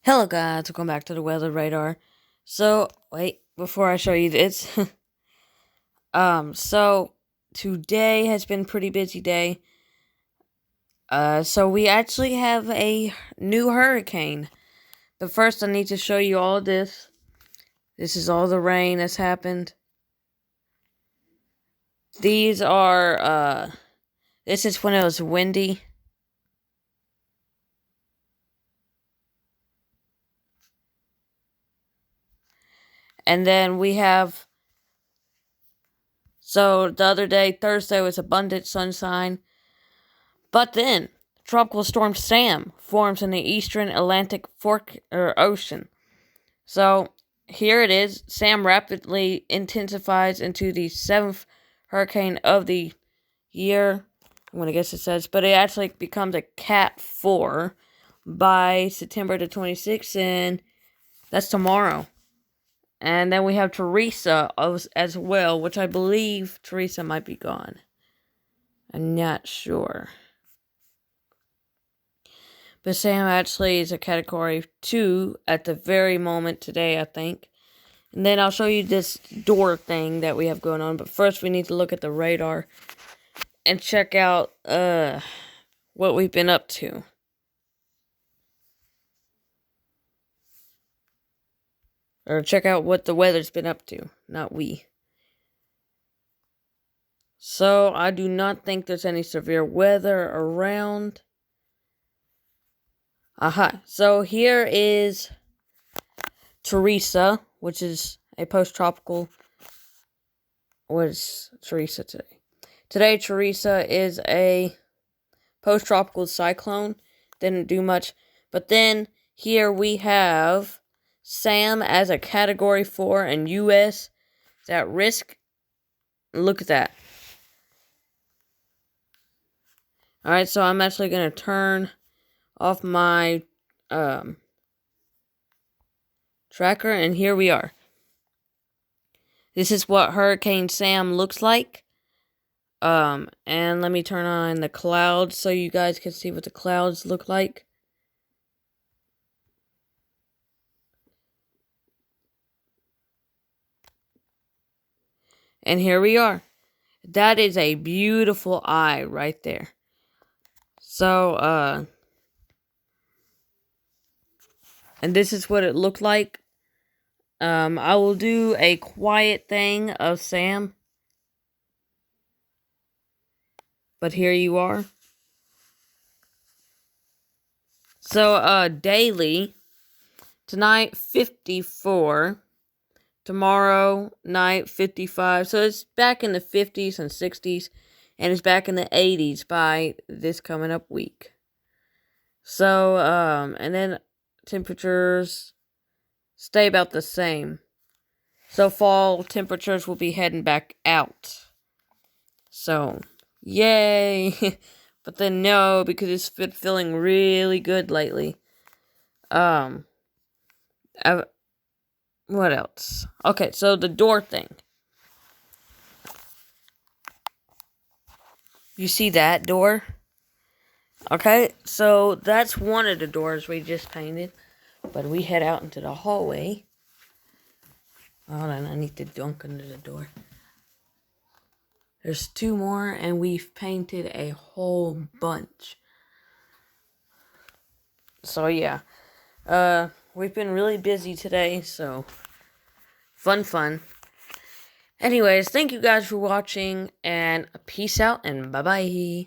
Hello guys, welcome back to the weather radar. So, wait, before I show you this, so today has been a pretty busy day. So we actually have a new hurricane. But first I need to show you all this. This is all the rain that's happened. These are, this is when it was windy. And then we have, so the other day, Thursday, was abundant sunshine. But then, Tropical Storm Sam forms in the eastern Atlantic Ocean. So, here it is. Sam rapidly intensifies into the 7th hurricane of the year. I'm going to guess it says. But it actually becomes a Cat 4 by September the 26th. And that's tomorrow. And then we have Teresa as well, which I believe Teresa might be gone. I'm not sure. But Sam actually is a category 2 at the very moment today, I think. And then I'll show you this door thing that we have going on. But first we need to look at the radar and check out what we've been up to. Or check out what the weather's been up to, not we. So, I do not think there's any severe weather around. Aha. So, here is Teresa, which is a post-tropical. What is Teresa today? Today, Teresa is a post-tropical cyclone. Didn't do much. But then, here we have Sam as a Category 4 and U.S. is at risk. Look at that. Alright, so I'm actually going to turn off my tracker, and here we are. This is what Hurricane Sam looks like. And let me turn on the clouds so you guys can see what the clouds look like. And here we are. That is a beautiful eye right there. So, and this is what it looked like. I will do a quiet thing of Sam. But here you are. So, daily. Tonight, 54. Tomorrow night, 55. So it's back in the 50s and 60s. And it's back in the 80s by this coming up week. So, and then temperatures stay about the same. So fall temperatures will be heading back out. So, yay! But then no, because it's been feeling really good lately. What else? Okay, so the door thing. You see that door? Okay, so that's one of the doors we just painted. But we head out into the hallway. Hold on, I need to dunk under the door. There's 2 more, and we've painted a whole bunch. So, yeah. We've been really busy today, so fun. Anyways, thank you guys for watching, and peace out, and bye-bye.